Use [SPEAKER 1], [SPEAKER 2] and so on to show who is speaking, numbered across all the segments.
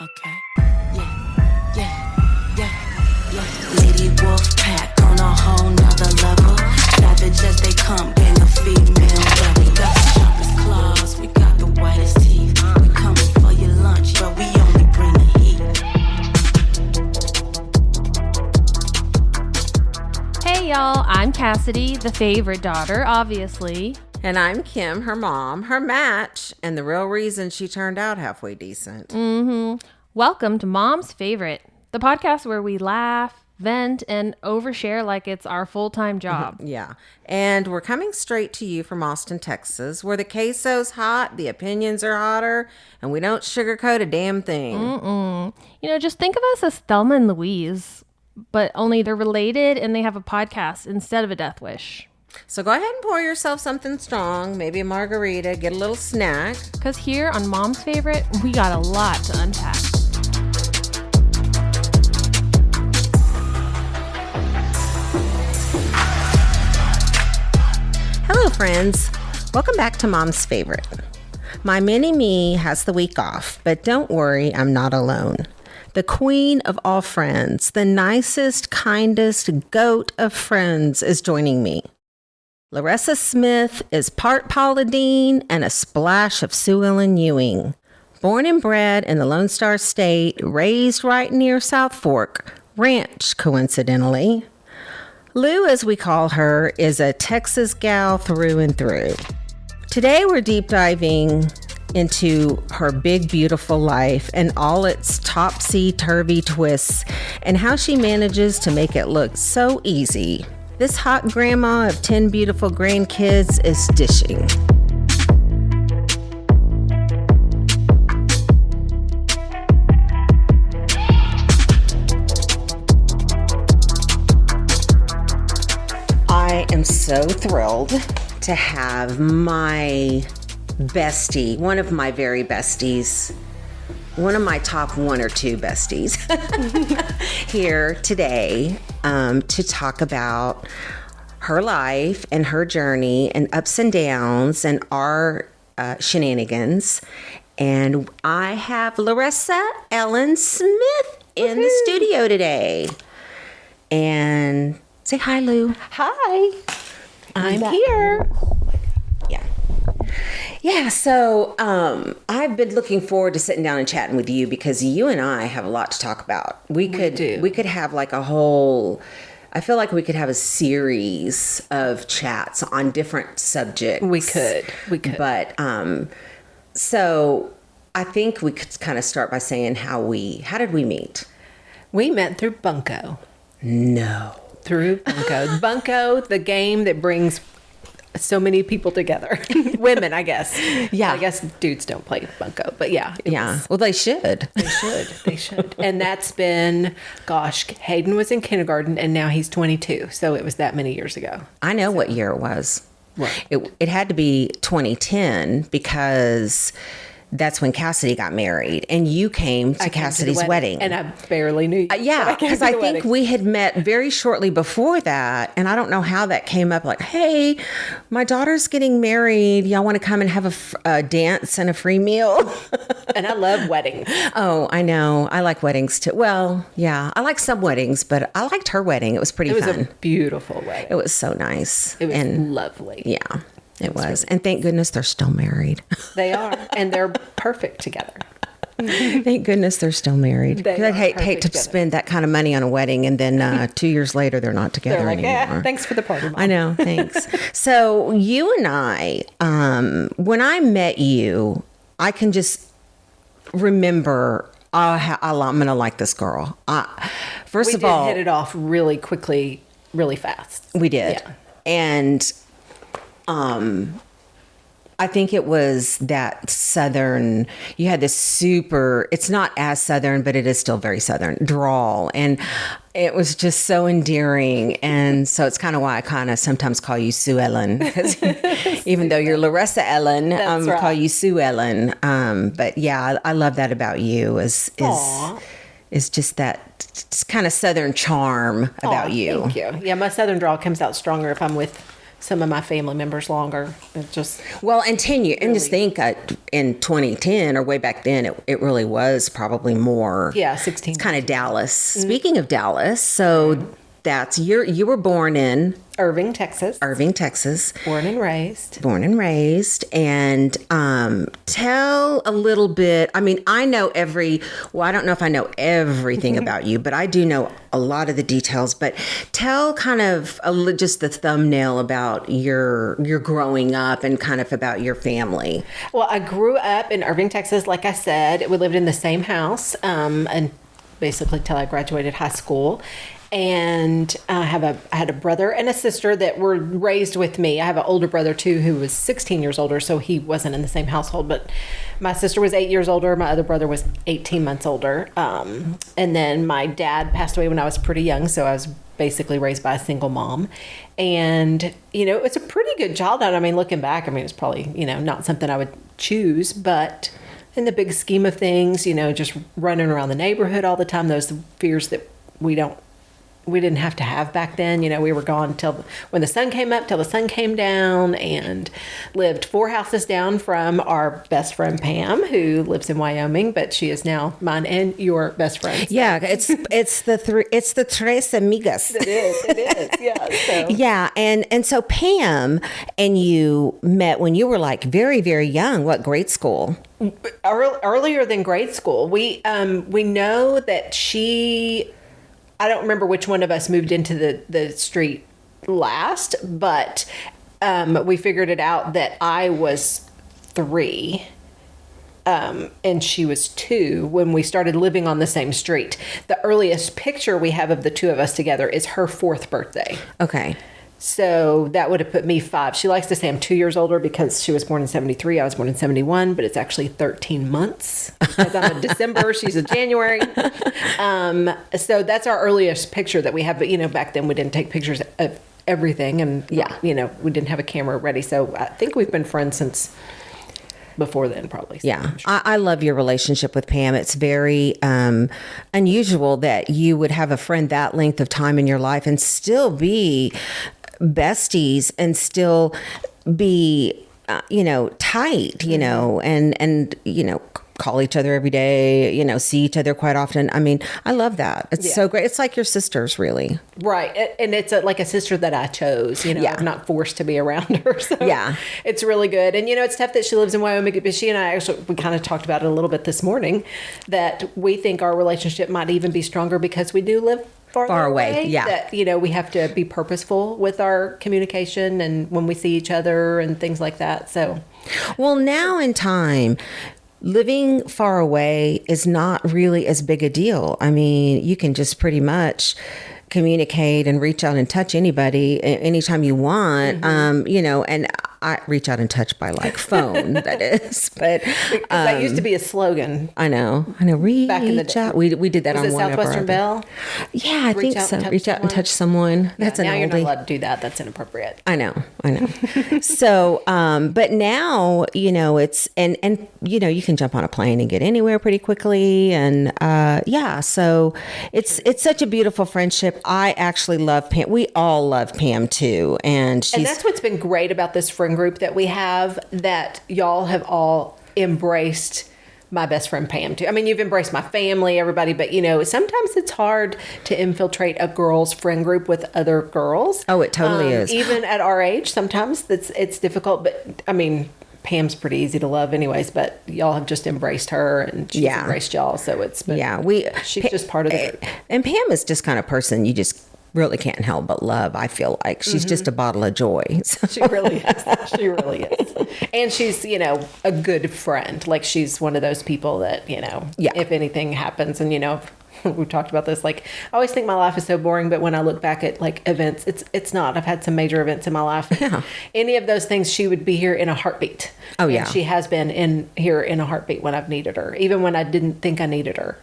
[SPEAKER 1] Okay. Yeah. Lady Wolf Pack on a whole nother level. Savage as they come, gang of females. Yeah, we got the sharpest claws, we got the whitest teeth. We coming for your lunch, but we only bring the heat.
[SPEAKER 2] Hey y'all, I'm Cassidy, the favorite daughter, obviously.
[SPEAKER 3] And I'm Kim, her mom, her match, and the real reason she turned out halfway decent.
[SPEAKER 2] Welcome to Mom's Favorite, the podcast where we laugh, vent, and overshare like it's our full-time job.
[SPEAKER 3] Yeah. And we're coming straight to you from Austin, Texas, where the queso's hot, the opinions are hotter, and we don't sugarcoat a damn thing.
[SPEAKER 2] You know, just think of us as Thelma and Louise, but only they're related and they have a podcast instead of a death wish.
[SPEAKER 3] So go ahead and pour yourself something strong, maybe a margarita, get a little snack.
[SPEAKER 2] Because here on Mom's Favorite, we got a lot to unpack.
[SPEAKER 3] Hello, friends. Welcome back to Mom's Favorite. My mini-me has the week off, but don't worry, I'm not alone. The queen of all friends, the nicest, kindest goat of friends is joining me. Luressa Smith is part Paula Deen and a splash of Sue Ellen Ewing. Born and bred in the Lone Star State, raised right near South Fork Ranch, coincidentally. Lou, as we call her, is a Texas gal through and through. Today we're deep diving into her big, beautiful life and all its topsy-turvy twists and how she manages to make it look so easy. This hot grandma of 10 beautiful grandkids is dishing. I am so thrilled to have my bestie, one of my very besties, one of my top one or two besties here today to talk about her life and her journey and ups and downs and our shenanigans. And I have Luressa Ellen Smith in the studio today. And say hi, Lou.
[SPEAKER 4] Hi.
[SPEAKER 3] I'm here. Yeah, so I've been looking forward to sitting down and chatting with you because you and I have a lot to talk about. We could have like a whole, I feel like we could have a series of chats on different subjects.
[SPEAKER 4] We could.
[SPEAKER 3] But so I think we could kind of start by saying how did we meet?
[SPEAKER 4] We met through Bunko.
[SPEAKER 3] No.
[SPEAKER 4] Through Bunko. Bunko, the game that brings so many people together. Women, I guess.
[SPEAKER 3] Yeah.
[SPEAKER 4] I guess dudes don't play Bunko, but yeah.
[SPEAKER 3] Well, they should.
[SPEAKER 4] They should. And that's been, gosh, Hayden was in kindergarten and now he's 22. So it was that many years ago.
[SPEAKER 3] I know what year it was.
[SPEAKER 4] What?
[SPEAKER 3] It had to be 2010 because that's when Cassidy got married and you came to Cassidy's wedding.
[SPEAKER 4] And I barely knew you.
[SPEAKER 3] Yeah, because I think we had met very shortly before that. And I don't know how that came up. Like, hey, my daughter's getting married. Y'all want to come and have a dance and a free meal?
[SPEAKER 4] And I love weddings.
[SPEAKER 3] Oh, I know. I like weddings too. Well, yeah, I like some weddings, but I liked her wedding. It was pretty fun.
[SPEAKER 4] It was a beautiful wedding.
[SPEAKER 3] It was so nice.
[SPEAKER 4] It was lovely.
[SPEAKER 3] Yeah. It was. And thank goodness they're still married.
[SPEAKER 4] They are. And they're perfect together.
[SPEAKER 3] Thank goodness they're still married. Because I'd hate to spend that kind of money on a wedding and then 2 years later they're not together
[SPEAKER 4] they're like,
[SPEAKER 3] anymore.
[SPEAKER 4] Thanks for the party, Mom.
[SPEAKER 3] I know. Thanks. So you and I, when I met you, I can just remember, I'm going to like this girl. First of all,
[SPEAKER 4] we did hit it off really quickly, really fast.
[SPEAKER 3] We did.
[SPEAKER 4] Yeah.
[SPEAKER 3] And I think it was that Southern, you had this super, it's not as Southern, but it is still very Southern drawl. And it was just so endearing. And so it's kind of why I kind of sometimes call you Sue Ellen. Even though you're Luressa Ellen,
[SPEAKER 4] right.
[SPEAKER 3] Call you Sue Ellen. But yeah, I love that about you is just that kind of Southern charm about you.
[SPEAKER 4] Thank you. Yeah, my Southern drawl comes out stronger if I'm with some of my family members longer. It just
[SPEAKER 3] Well, and 10 years, and just think in 2010 or way back then, it really was probably more.
[SPEAKER 4] Yeah, 16.
[SPEAKER 3] It's kind of Dallas. Speaking of Dallas, so that's you were born in
[SPEAKER 4] Irving, Texas.
[SPEAKER 3] Born and raised. And tell a little bit. I mean, I don't know if I know everything about you, but I do know a lot of the details. But tell kind of just the thumbnail about your growing up and kind of about your family.
[SPEAKER 4] Well, I grew up in Irving, Texas. Like I said, we lived in the same house and basically till I graduated high school. And I had a brother and a sister that were raised with me. I have an older brother too, who was 16 years older, so he wasn't in the same household. But my sister was 8 years older. My other brother was 18 months older. And then my dad passed away when I was pretty young, so I was basically raised by a single mom. And it's a pretty good childhood. I mean, looking back, it's probably not something I would choose, but in the big scheme of things, just running around the neighborhood all the time, those fears that we didn't have to have back then. We were gone till when the sun came up, till the sun came down, and lived 4 houses down from our best friend Pam, who lives in Wyoming, but she is now mine and your best friend.
[SPEAKER 3] Yeah, it's the tres amigas.
[SPEAKER 4] It is. Yeah. So.
[SPEAKER 3] Yeah, and so Pam and you met when you were like very, very young. What, grade school?
[SPEAKER 4] Earlier than grade school. We know that I don't remember which one of us moved into the street last, but we figured it out that I was 3 and she was 2 when we started living on the same street. The earliest picture we have of the two of us together is her 4th birthday.
[SPEAKER 3] Okay.
[SPEAKER 4] So that would have put me 5. She likes to say I'm 2 years older because she was born in 73. I was born in 71, but it's actually 13 months. Because I'm a December, she's a January. So that's our earliest picture that we have. But, back then we didn't take pictures of everything. And, we didn't have a camera ready. So I think we've been friends since before then, probably. So
[SPEAKER 3] yeah. I love your relationship with Pam. It's very unusual that you would have a friend that length of time in your life and still be besties and still be tight, and call each other every day, see each other quite often. I mean, I love that. It's so great. It's like your sisters, really.
[SPEAKER 4] Right. And it's like a sister that I chose, I'm not forced to be around her. So
[SPEAKER 3] yeah,
[SPEAKER 4] it's really good. And, it's tough that she lives in Wyoming, but she and I we kind of talked about it a little bit this morning, that we think our relationship might even be stronger because we do live far away. Yeah. That, we have to be purposeful with our communication and when we see each other and things like that. So,
[SPEAKER 3] well, now in time, living far away is not really as big a deal. I mean, you can just pretty much communicate and reach out and touch anybody anytime you want, and I reach out and touch by like phone, that is. But
[SPEAKER 4] that used to be a slogan.
[SPEAKER 3] I know. Reach
[SPEAKER 4] back in the day.
[SPEAKER 3] out. We did that
[SPEAKER 4] was
[SPEAKER 3] on
[SPEAKER 4] it
[SPEAKER 3] one
[SPEAKER 4] Southwestern
[SPEAKER 3] of
[SPEAKER 4] Bell?
[SPEAKER 3] Yeah, I think so. Reach out and touch someone. That's an
[SPEAKER 4] now
[SPEAKER 3] oldie.
[SPEAKER 4] You're not allowed to do that. That's inappropriate.
[SPEAKER 3] I know. So, but now, it's, and you can jump on a plane and get anywhere pretty quickly. And, so it's such a beautiful friendship. I actually love Pam. We all love Pam too. And
[SPEAKER 4] that's what's been great about this friend group that we have, that y'all have all embraced my best friend Pam too. I mean, you've embraced my family, everybody, but sometimes it's hard to infiltrate a girl's friend group with other girls.
[SPEAKER 3] Oh, it totally is.
[SPEAKER 4] Even at our age, sometimes it's difficult, but I mean, Pam's pretty easy to love anyways, but y'all have just embraced her and she's embraced y'all. So it's been, she's just part of the group.
[SPEAKER 3] And Pam is just kind of person you just really can't help but love. I feel like she's just a bottle of joy. So.
[SPEAKER 4] She really is. She really is. And she's, a good friend. Like she's one of those people that, if anything happens and, we've talked about this, like I always think my life is so boring, but when I look back at like events, it's not. I've had some major events in my life. Yeah. Any of those things, she would be here in a heartbeat.
[SPEAKER 3] Oh yeah.
[SPEAKER 4] And she has been here in a heartbeat when I've needed her. Even when I didn't think I needed her,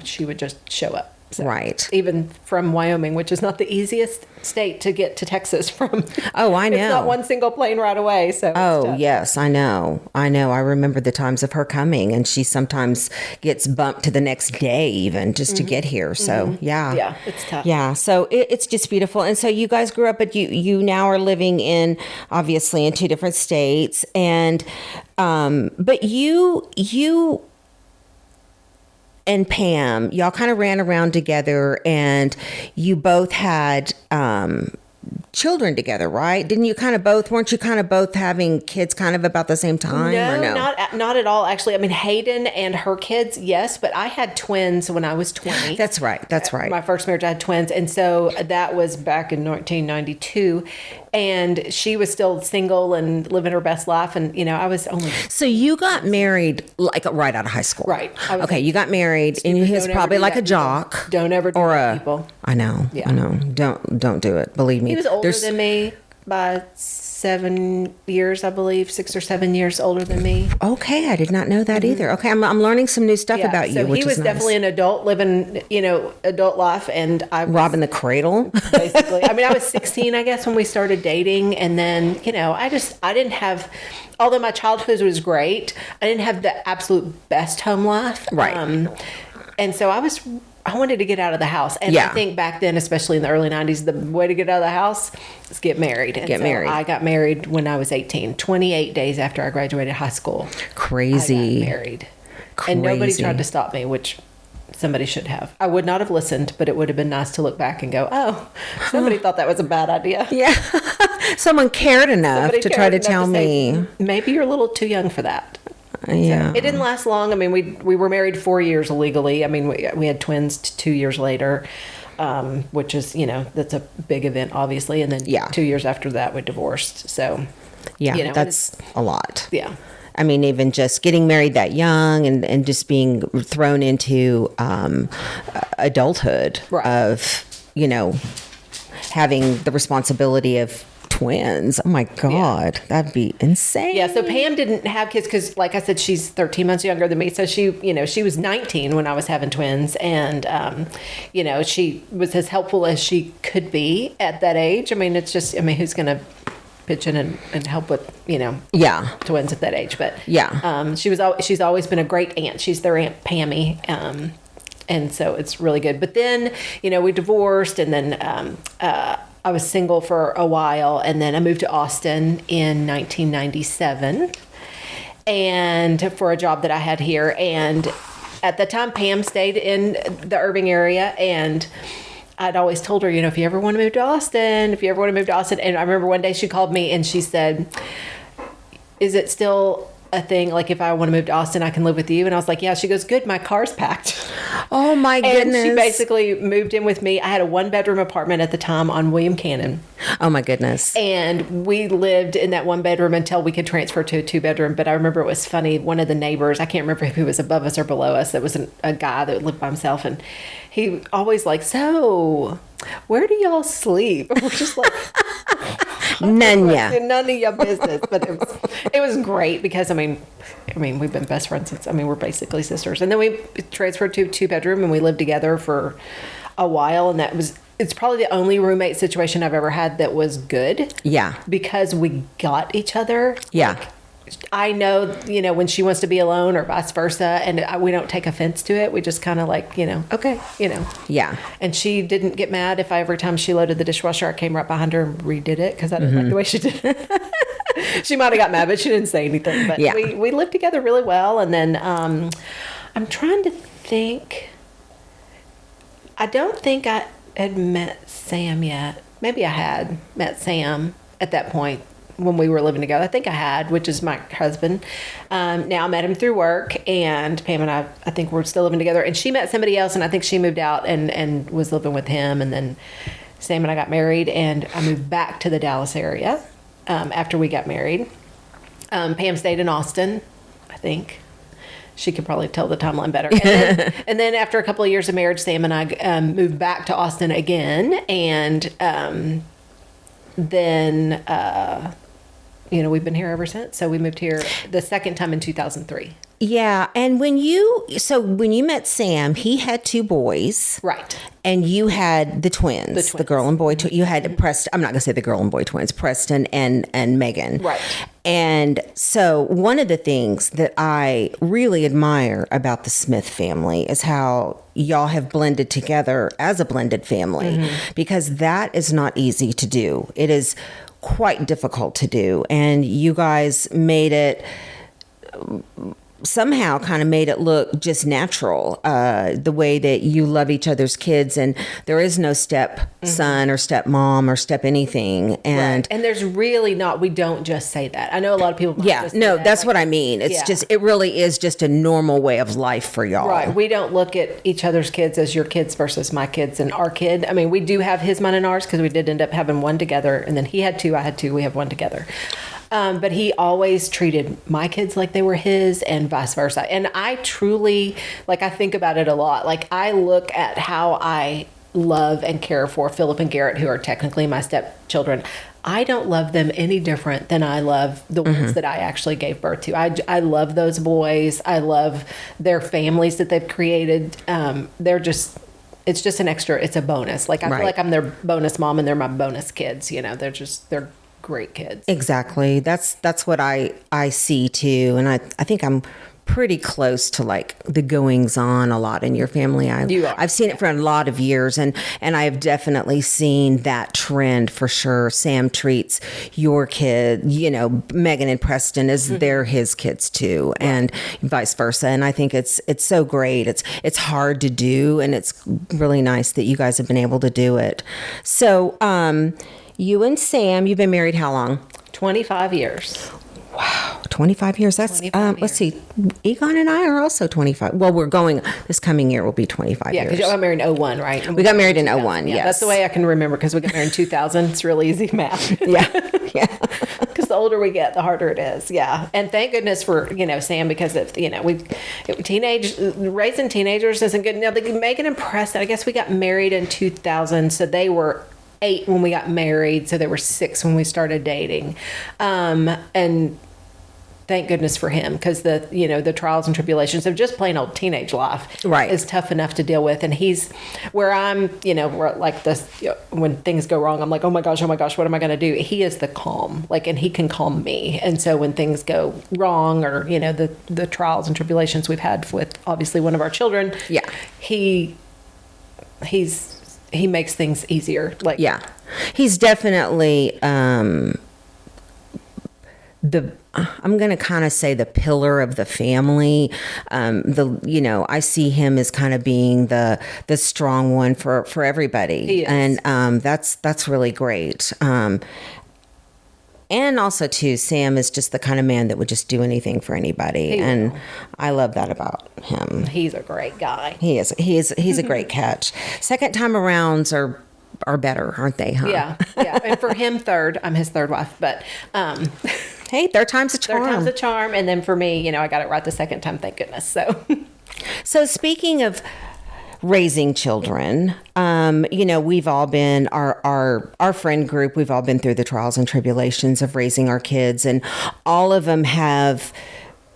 [SPEAKER 4] she would just show up. So,
[SPEAKER 3] Right.
[SPEAKER 4] even from Wyoming, which is not the easiest state to get to Texas from.
[SPEAKER 3] Oh, I know.
[SPEAKER 4] It's not one single plane right away. So it's
[SPEAKER 3] Oh,
[SPEAKER 4] tough.
[SPEAKER 3] yes, I know. I remember the times of her coming, and she sometimes gets bumped to the next day even just to get here. So, yeah.
[SPEAKER 4] Yeah, it's tough.
[SPEAKER 3] Yeah, so it's just beautiful. And so you guys grew up, but you now are living in, obviously, in 2 different states. And, but you and Pam, y'all kind of ran around together, and you both had children together, right? Weren't you kind of both having kids kind of about the same time? Or no?
[SPEAKER 4] Not at all. Actually, I mean, Hayden and her kids, yes, but I had twins when I was 20.
[SPEAKER 3] That's right.
[SPEAKER 4] My first marriage, I had twins. And so that was back in 1992. And she was still single and living her best life. And, I was only...
[SPEAKER 3] So you got married like right out of high school.
[SPEAKER 4] Right.
[SPEAKER 3] Okay, you got married, and he was
[SPEAKER 4] Don't
[SPEAKER 3] probably
[SPEAKER 4] ever do
[SPEAKER 3] like a
[SPEAKER 4] that,
[SPEAKER 3] jock.
[SPEAKER 4] people. Don't ever do that, people.
[SPEAKER 3] I know.
[SPEAKER 4] Yeah.
[SPEAKER 3] I know. Don't do it. Believe me.
[SPEAKER 4] He was older than me by 7 years, I believe, 6 or 7 years older than me.
[SPEAKER 3] Okay, I did not know that either. Okay, I'm learning some new stuff about you,
[SPEAKER 4] so
[SPEAKER 3] which
[SPEAKER 4] he was
[SPEAKER 3] is nice.
[SPEAKER 4] definitely an adult living, adult life, and I was
[SPEAKER 3] robbing the cradle.
[SPEAKER 4] basically. I mean, I was 16, I guess, when we started dating, and then I didn't have. Although my childhood was great, I didn't have the absolute best home life.
[SPEAKER 3] Right.
[SPEAKER 4] And so I wanted to get out of the house. And
[SPEAKER 3] Yeah.
[SPEAKER 4] I think back then, especially in the early 90s, the way to get out of the house is get married. And
[SPEAKER 3] married.
[SPEAKER 4] I got married when I was 18, 28 days after I graduated high school.
[SPEAKER 3] Crazy.
[SPEAKER 4] I got married. And nobody
[SPEAKER 3] Crazy.
[SPEAKER 4] tried to stop me, which somebody should have. I would not have listened, but it would have been nice to look back and go, oh, somebody thought that was a bad idea.
[SPEAKER 3] Yeah. Someone cared enough
[SPEAKER 4] Somebody
[SPEAKER 3] to
[SPEAKER 4] cared
[SPEAKER 3] try to
[SPEAKER 4] enough
[SPEAKER 3] tell
[SPEAKER 4] say,
[SPEAKER 3] me.
[SPEAKER 4] maybe you're a little too young for that.
[SPEAKER 3] Yeah.
[SPEAKER 4] It didn't last long. I mean, we were married 4 years legally. I mean, we had twins 2 years later, which is, that's a big event, obviously. And then 2 years after that, we divorced. So,
[SPEAKER 3] Yeah, that's a lot.
[SPEAKER 4] Yeah.
[SPEAKER 3] I mean, even just getting married that young and just being thrown into adulthood of, having the responsibility of twins. Oh my God, that'd be insane.
[SPEAKER 4] Yeah, so Pam didn't have kids because, like I said, she's 13 months younger than me. So she was 19 when I was having twins, and she was as helpful as she could be at that age. I mean, it's just, who's going to pitch in and help with, twins at that age? But she's always been a great aunt. She's their Aunt Pammy. And so it's really good. But then, we divorced, and then I was single for a while, and then I moved to Austin in 1997 and for a job that I had here. And at the time, Pam stayed in the Irving area, and I'd always told her, if you ever want to move to Austin, And I remember one day she called me and she said, is it still a thing? Like, if I want to move to Austin, I can live with you? And I was like, yeah. She goes, good. My car's packed.
[SPEAKER 3] Oh my goodness.
[SPEAKER 4] And she basically moved in with me. I had a 1-bedroom apartment at the time on William Cannon.
[SPEAKER 3] Oh my goodness.
[SPEAKER 4] And we lived in that 1-bedroom until we could transfer to a 2-bedroom. But I remember it was funny. One of the neighbors, I can't remember if he was above us or below us. It was a guy that lived by himself. And he always like, so where do y'all sleep? We're just like,
[SPEAKER 3] none
[SPEAKER 4] of your business. But it was great because, I mean, we've been best friends since, we're basically sisters. And then we transferred to a 2-bedroom and we lived together for a while. And it's probably the only roommate situation I've ever had that was good.
[SPEAKER 3] Yeah.
[SPEAKER 4] Because we got each other.
[SPEAKER 3] Yeah.
[SPEAKER 4] Like, I know, when she wants to be alone or vice versa, and we don't take offense to it. We just kind of like, okay,
[SPEAKER 3] Yeah.
[SPEAKER 4] And she didn't get mad if every time she loaded the dishwasher, I came right behind her and redid it because I didn't like the way she did it. She might have got mad, but she didn't say anything. But we lived together really well. And then I'm trying to think. I don't think I had met Sam yet. Maybe I had met Sam at that point when we were living together. I think I had, which is my husband. Now I met him through work, and Pam and I think we're still living together. And she met somebody else, and I think she moved out and was living with him. And then Sam and I got married, and I moved back to the Dallas area after we got married. Pam stayed in Austin, I think. She could probably tell the timeline better. And then after a couple of years of marriage, Sam and I moved back to Austin again. And then we've been here ever since. So we moved here the second time in 2003.
[SPEAKER 3] Yeah. And when you met Sam, he had 2 boys.
[SPEAKER 4] Right.
[SPEAKER 3] And you had the twins. The girl and boy. You had Preston. I'm not going to say the girl and boy twins, Preston and Megan.
[SPEAKER 4] Right.
[SPEAKER 3] And so one of the things that I really admire about the Smith family is how y'all have blended together as a blended family, because that is not easy to do. It is quite difficult to do. And you guys made it somehow kind of made it look just natural, the way that you love each other's kids, and there is no step son or step mom or step anything. And
[SPEAKER 4] right. And there's really not, we don't just say that. I know a lot of people might just say that.
[SPEAKER 3] That's what I mean. It's just, it really is just a normal way of life for y'all.
[SPEAKER 4] Right. We don't look at each other's kids as your kids versus my kids and our kid. I mean, we do have his, mine, and ours, because we did end up having one together, and then he had 2, I had 2, we have one together. But he always treated my kids like they were his, and vice versa. And I truly, I think about it a lot. I look at how I love and care for Philip and Garrett, who are technically my stepchildren. I don't love them any different than I love the ones that I actually gave birth to. I love those boys. I love their families that they've created. It's just an extra, it's a bonus. I feel like I'm their bonus mom and they're my bonus kids. They're great kids.
[SPEAKER 3] Exactly. That's what I see too. And I think I'm pretty close to the goings on a lot in your family. I've seen it for a lot of years, and I have definitely seen that trend for sure. Sam treats your kid, Megan and Preston, as they're his kids too, and vice versa. And I think it's so great. It's hard to do, and it's really nice that you guys have been able to do it. So, you and Sam, you've been married how long?
[SPEAKER 4] 25 years.
[SPEAKER 3] Wow, 25 years. That's
[SPEAKER 4] 25
[SPEAKER 3] let's see. Egon and I are also 25. Well, we're going this coming year will be 25
[SPEAKER 4] years. Yeah, because you got married in 01, right? And
[SPEAKER 3] we got married in 01. Yes,
[SPEAKER 4] that's the way I can remember, because we got married in 2000. It's really easy math.
[SPEAKER 3] Yeah.
[SPEAKER 4] Because the older we get, the harder it is. Yeah, and thank goodness for Sam, because raising teenagers isn't good. Now Megan and Preston, I guess we got married in 2000, so they were 8 when we got married, so they were 6 when we started dating, and thank goodness for him, because the trials and tribulations of just plain old teenage life is tough enough to deal with. And he's where I'm, where this, when things go wrong, I'm like, oh my gosh, what am I going to do? He is the calm, and he can calm me. And so when things go wrong, or the trials and tribulations we've had with obviously one of our children, he makes things easier.
[SPEAKER 3] He's definitely I'm going to kind of say the pillar of the family. I see him as kind of being the strong one for everybody.
[SPEAKER 4] He is.
[SPEAKER 3] And that's really great. And also too, Sam is just the kind of man that would just do anything for anybody. And I love that about him.
[SPEAKER 4] He's a great guy.
[SPEAKER 3] He is. He's a great catch. Second time arounds are better, aren't they? Huh?
[SPEAKER 4] Yeah. And for him, third. I'm his third wife, but
[SPEAKER 3] hey, third time's a charm.
[SPEAKER 4] Third time's a charm. And then for me, I got it right the second time, thank goodness.
[SPEAKER 3] So speaking of raising children, we've all been our friend group, we've all been through the trials and tribulations of raising our kids, and all of them have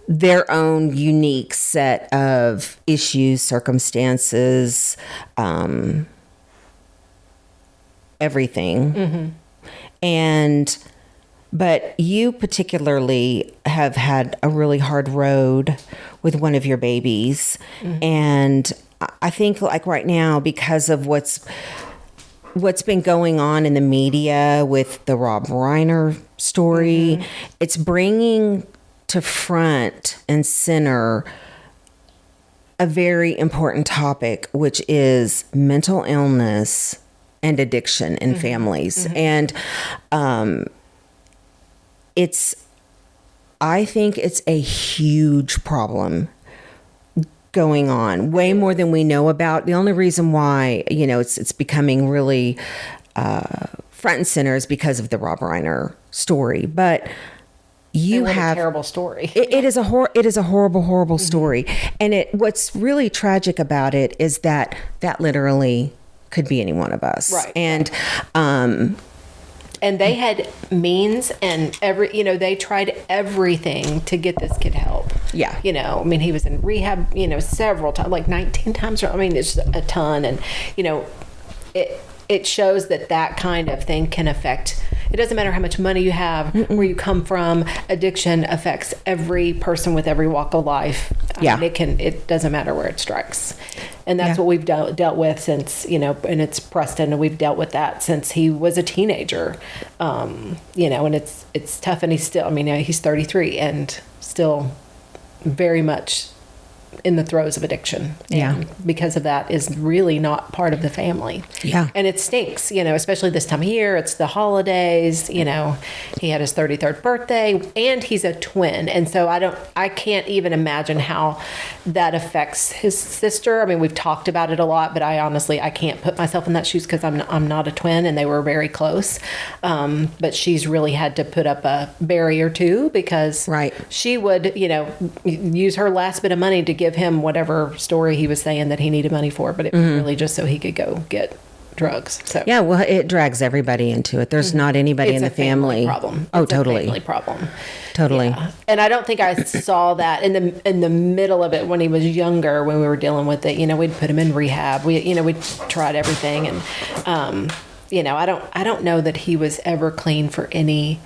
[SPEAKER 3] their own unique set of issues, circumstances, everything. But you particularly have had a really hard road with one of your babies. And I think right now, because of what's been going on in the media with the Rob Reiner story, it's bringing to front and center a very important topic, which is mental illness and addiction in families. And I think it's a huge problem going on, way more than we know about. The only reason why, it's becoming really front and center is because of the Rob Reiner story. But you have
[SPEAKER 4] a terrible story.
[SPEAKER 3] It is a horrible story. And what's really tragic about it is that literally could be any one of us.
[SPEAKER 4] Right.
[SPEAKER 3] And
[SPEAKER 4] And they had means and they tried everything to get this kid help.
[SPEAKER 3] Yeah.
[SPEAKER 4] I mean, he was in rehab, several times, like 19 times. I mean, it's a ton. And, it shows that kind of thing can affect, it doesn't matter how much money you have, where you come from. Addiction affects every person with every walk of life.
[SPEAKER 3] Yeah.
[SPEAKER 4] I mean, it doesn't matter where it strikes. And that's what we've dealt with since, and it's Preston, and we've dealt with that since he was a teenager. And it's tough. And he's still, he's 33 and still very much in the throes of addiction. And because of that is really not part of the family.
[SPEAKER 3] Yeah.
[SPEAKER 4] And it stinks, especially this time of year. It's the holidays, he had his 33rd birthday and he's a twin. And so I can't even imagine how that affects his sister. I mean, we've talked about it a lot, but I can't put myself in that shoes because I'm not a twin and they were very close. But she's really had to put up a barrier too, because she would, use her last bit of money to give him whatever story he was saying that he needed money for, but it was really just so he could go get drugs. So
[SPEAKER 3] yeah, well, it drags everybody into it. There's not anybody in the family
[SPEAKER 4] problem.
[SPEAKER 3] Oh,
[SPEAKER 4] it's
[SPEAKER 3] totally.
[SPEAKER 4] A family problem.
[SPEAKER 3] Totally.
[SPEAKER 4] Yeah. And I don't think I saw that in the middle of it when he was younger, when we were dealing with it. We'd put him in rehab. We tried everything, and I don't know that he was ever clean for any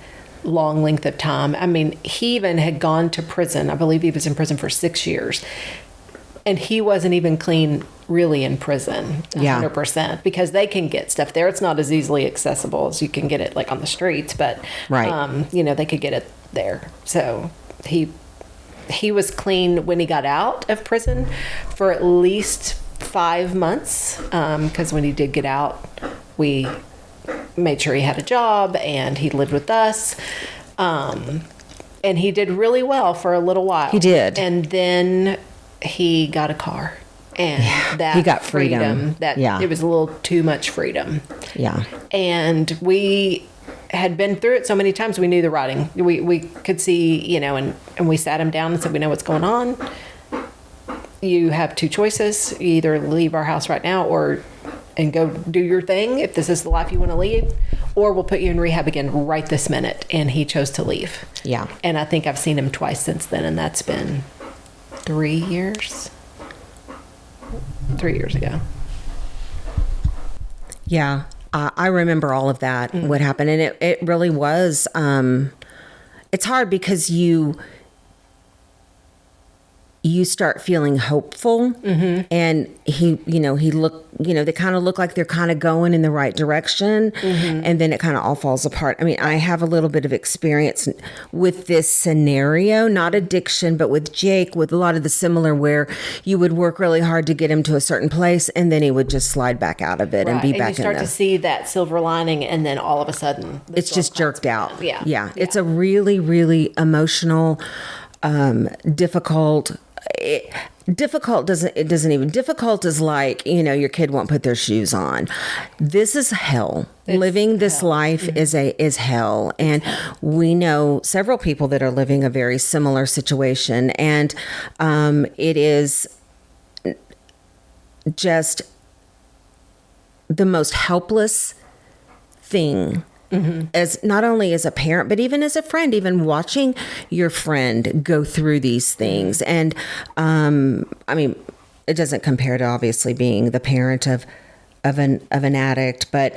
[SPEAKER 4] long length of time. I mean, he even had gone to prison. I believe he was in prison for 6 years. And he wasn't even clean really in prison, 100%, because they can get stuff there. It's not as easily accessible as you can get it like on the streets, but they could get it there. So he was clean when he got out of prison for at least 5 months, because when he did get out, we made sure he had a job and he lived with us. And he did really well for a little while.
[SPEAKER 3] He did.
[SPEAKER 4] And then he got a car, and
[SPEAKER 3] he got freedom.
[SPEAKER 4] It was a little too much freedom.
[SPEAKER 3] Yeah.
[SPEAKER 4] And we had been through it so many times, we knew the writing. We could see, and we sat him down and said, we know what's going on. You have two choices. You either leave our house right now and go do your thing if this is the life you want to lead, or we'll put you in rehab again right this minute. And he chose to leave.
[SPEAKER 3] Yeah.
[SPEAKER 4] And I think I've seen him twice since then, and that's been 3 years. 3 years ago.
[SPEAKER 3] Yeah. I remember all of that, what happened. And it really was, it's hard because you start feeling hopeful, and they kind of look like they're kind of going in the right direction, and then it kind of all falls apart. I mean, I have a little bit of experience with this scenario, not addiction, but with Jake, with a lot of the similar, where you would work really hard to get him to a certain place, and then he would just slide back out of it and be back in the...
[SPEAKER 4] And you start to see that silver lining, and then all of a sudden...
[SPEAKER 3] It's just jerked out.
[SPEAKER 4] Yeah.
[SPEAKER 3] It's a really, really emotional, difficult... difficult is like, your kid won't put their shoes on. This is hell. Living this life is hell. And we know several people that are living a very similar situation. And it is just the most helpless thing. As not only as a parent, but even as a friend, even watching your friend go through these things. And it doesn't compare to obviously being the parent of an addict, but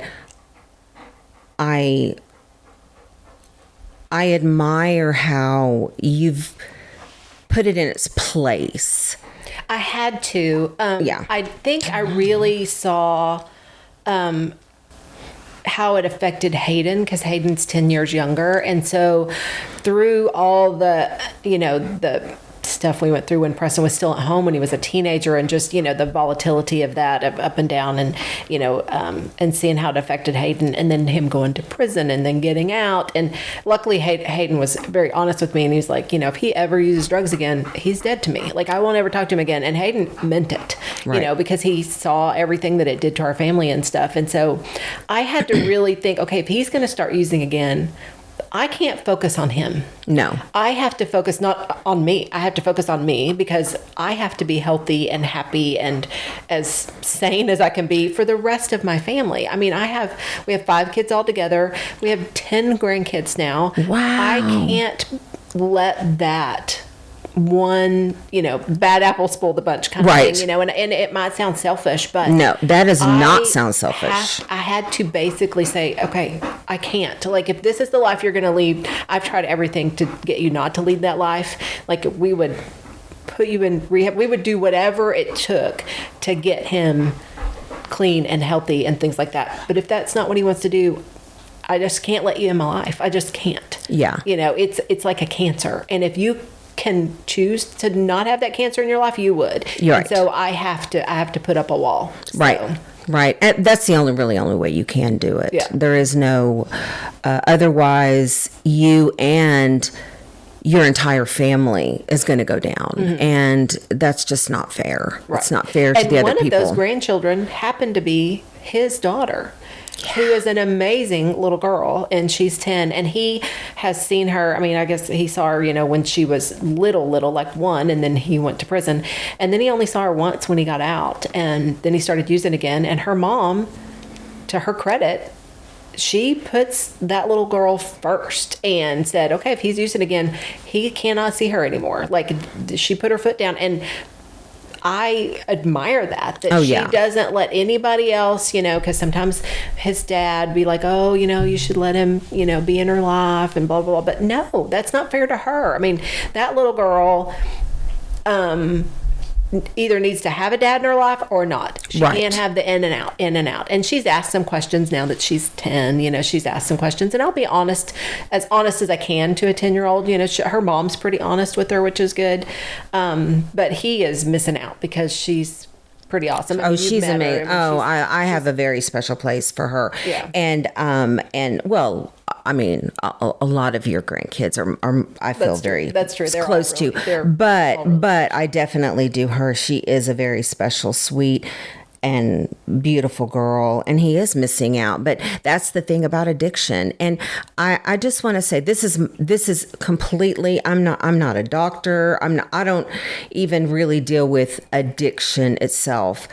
[SPEAKER 3] I admire how you've put it in its place.
[SPEAKER 4] I had to. I think I really saw how it affected Hayden, because Hayden's 10 years younger. And so through all the, the stuff we went through when Preston was still at home when he was a teenager, and just, the volatility of that, of up and down, and, and seeing how it affected Hayden, and then him going to prison and then getting out. And luckily Hayden was very honest with me, and he's like, if he ever uses drugs again, he's dead to me. Like, I won't ever talk to him again. And Hayden meant it, because he saw everything that it did to our family and stuff. And so I had to really think, okay, if he's going to start using again, I can't focus on him.
[SPEAKER 3] No.
[SPEAKER 4] I have to focus not on me. I have to focus on me because I have to be healthy and happy and as sane as I can be for the rest of my family. I mean, we have 5 kids all together. We have 10 grandkids now.
[SPEAKER 3] Wow.
[SPEAKER 4] I can't let that one, bad apple spoil the bunch kind of thing, and it might sound selfish, but
[SPEAKER 3] no, that does not sound selfish.
[SPEAKER 4] I had to basically say, okay, I can't. Like, if this is the life you're going to lead, I've tried everything to get you not to lead that life. Like, we would put you in rehab. We would do whatever it took to get him clean and healthy and things like that. But if that's not what he wants to do, I just can't let you in my life. I just can't.
[SPEAKER 3] Yeah.
[SPEAKER 4] It's like a cancer. And if you can choose to not have that cancer in your life, you would.
[SPEAKER 3] You're right.
[SPEAKER 4] And so I have to put up a wall. So.
[SPEAKER 3] Right. And that's the only way you can do it.
[SPEAKER 4] Yeah.
[SPEAKER 3] There is no, otherwise you and your entire family is going to go down. Mm-hmm. And that's just not fair. Right. It's not fair to the other people.
[SPEAKER 4] And one of those grandchildren happened to be his daughter. Yeah. Who is an amazing little girl, and she's 10, and he has seen her. I mean, I guess he saw her, when she was little, like 1, and then he went to prison, and then he only saw her once when he got out, and then he started using again. And her mom, to her credit, she puts that little girl first and said, okay, if he's using again, he cannot see her anymore. Like, she put her foot down, and I admire that she doesn't let anybody else, because sometimes his dad be like, oh, you should let him, be in her life and blah, blah, blah. But no, that's not fair to her. I mean, that little girl, either needs to have a dad in her life or not. She can't have the in and out. And she's asked some questions now that she's 10, she's asked some questions, and I'll be honest as I can to a 10-year-old. Her mom's pretty honest with her, which is good. But he is missing out because she's pretty awesome.
[SPEAKER 3] Oh, she's amazing. I have a very special place for her.
[SPEAKER 4] Yeah.
[SPEAKER 3] And well, I mean, a lot of your grandkids are I feel
[SPEAKER 4] that's true. They're
[SPEAKER 3] close to. But I definitely do her. She is a very special, sweet, and beautiful girl, and he is missing out. But that's the thing about addiction. And I just want to say this is completely, I'm not a doctor. I don't even really deal with addiction itself.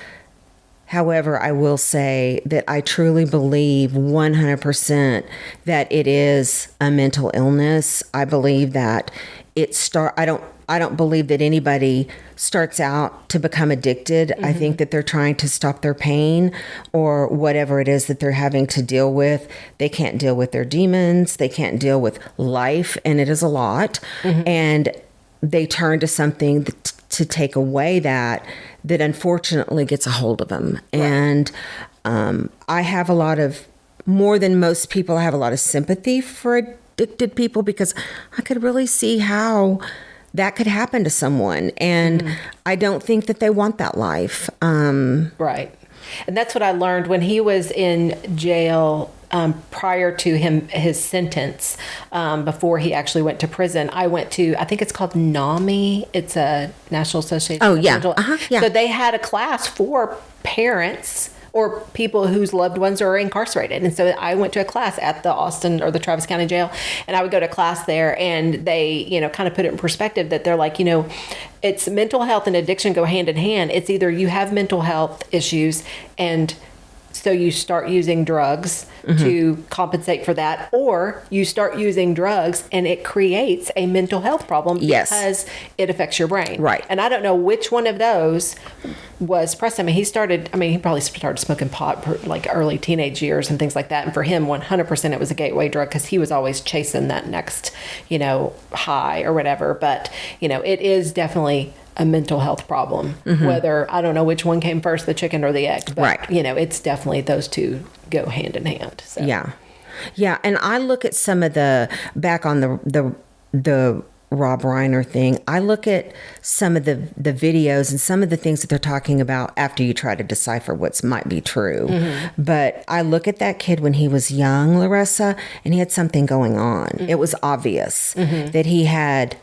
[SPEAKER 3] However, I will say that I truly believe 100% that it is a mental illness. I believe that I don't believe that anybody starts out to become addicted. Mm-hmm. I think that they're trying to stop their pain or whatever it is that they're having to deal with. They can't deal with their demons. They can't deal with life, and it is a lot. Mm-hmm. And they turn to something to take away that unfortunately gets a hold of them. Right. And I have more than most people, I have a lot of sympathy for addicted people because I could really see how that could happen to someone. And I don't think that they want that life.
[SPEAKER 4] Right. And that's what I learned when he was in jail prior to his sentence, before he actually went to prison. I went to, I think it's called NAMI. It's a National Association.
[SPEAKER 3] Oh, yeah. Yeah.
[SPEAKER 4] So they had a class for parents or people whose loved ones are incarcerated. And so I went to a class at the Austin or the Travis County Jail, and I would go to class there, and they, kind of put it in perspective that they're like, it's mental health and addiction go hand in hand. It's either you have mental health issues and so you start using drugs to compensate for that, or you start using drugs and it creates a mental health problem because it affects your brain.
[SPEAKER 3] Right.
[SPEAKER 4] And I don't know which one of those was Preston. He probably started smoking pot like early teenage years and things like that. And for him, 100% it was a gateway drug because he was always chasing that next, high or whatever. But, it is definitely a mental health problem, whether, I don't know which one came first, the chicken or the egg, but it's definitely those two go hand in hand. So.
[SPEAKER 3] Yeah. And I look at some of back on the Rob Reiner thing, I look at some of the videos and some of the things that they're talking about after you try to decipher what might be true. Mm-hmm. But I look at that kid when he was young, Luressa, and he had something going on. Mm-hmm. It was obvious that he had,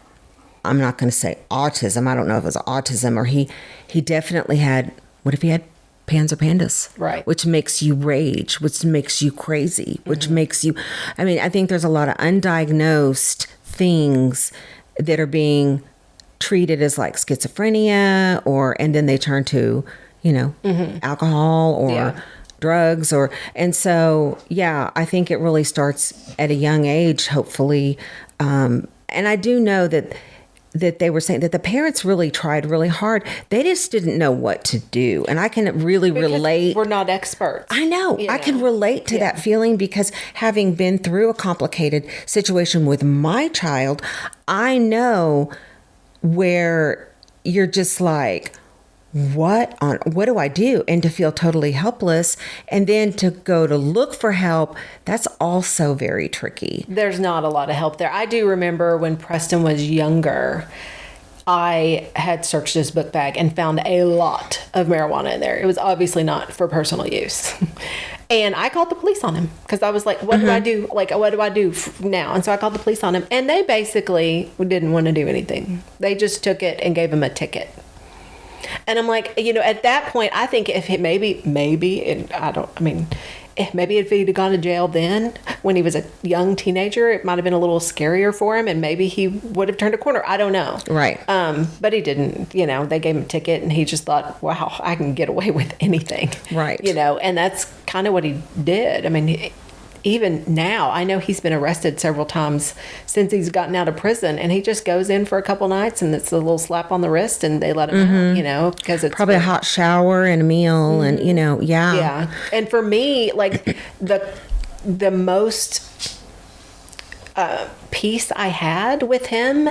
[SPEAKER 3] I'm not going to say autism. I don't know if it was autism or he definitely had, what if he had pans are pandas.
[SPEAKER 4] Right.
[SPEAKER 3] Which makes you rage, which makes you crazy, which makes you, I mean, I think there's a lot of undiagnosed things that are being treated as like schizophrenia and then they turn to, alcohol or drugs and so, I think it really starts at a young age, hopefully. And I do know that they were saying that the parents really tried really hard. They just didn't know what to do. And I can really relate.
[SPEAKER 4] We're not experts.
[SPEAKER 3] I know. I can relate to that feeling because having been through a complicated situation with my child, I know where you're just like, what do I do? And to feel totally helpless and then to go to look for help, that's also very tricky.
[SPEAKER 4] There's not a lot of help there. I do remember when Preston was younger, I had searched his book bag and found a lot of marijuana in there. It was obviously not for personal use. And I called the police on him because I was like, what do I do? Like, what do I do now? And so I called the police on him and they basically didn't want to do anything. They just took it and gave him a ticket. And I'm like, at that point, I think if it maybe if he'd gone to jail then when he was a young teenager, it might have been a little scarier for him and maybe he would have turned a corner. I don't know.
[SPEAKER 3] Right.
[SPEAKER 4] But he didn't, they gave him a ticket and he just thought, wow, I can get away with anything.
[SPEAKER 3] Right.
[SPEAKER 4] And that's kind of what he did. I mean, even now, I know he's been arrested several times since he's gotten out of prison, and he just goes in for a couple nights, and it's a little slap on the wrist, and they let him out, because it's
[SPEAKER 3] probably a hot shower and a meal, and
[SPEAKER 4] yeah. And for me, like the most peace I had with him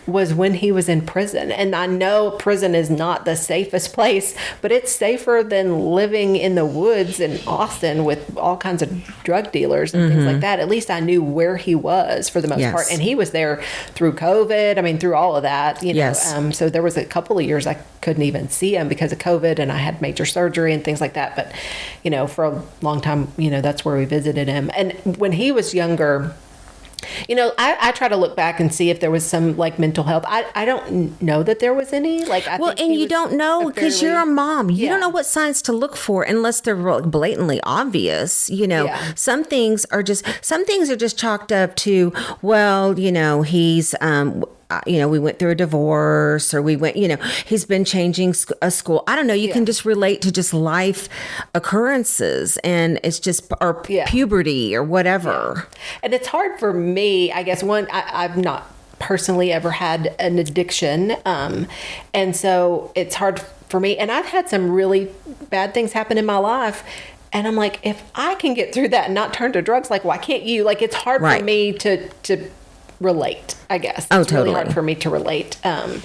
[SPEAKER 4] was when he was in prison. And I know prison is not the safest place, but it's safer than living in the woods in Austin with all kinds of drug dealers and things like that. At least I knew where he was for the most part. And he was there through COVID. I mean, through all of that, so there was a couple of years I couldn't even see him because of COVID and I had major surgery and things like that. But, for a long time, that's where we visited him. And when he was younger, I try to look back and see if there was some like mental health. I don't know that there was any. And
[SPEAKER 3] you don't know because you're a mom. You don't know what signs to look for unless they're blatantly obvious. Some things are just chalked up to, he's we went through a divorce or he's been changing a school. I don't know. You can just relate to just life occurrences and it's just, or puberty or whatever.
[SPEAKER 4] Yeah. And it's hard for me, I guess, I've not personally ever had an addiction. And so it's hard for me. And I've had some really bad things happen in my life. And I'm like, if I can get through that and not turn to drugs, like, why can't you? Like, it's hard for me to relate, I guess. It's really hard for me to relate. I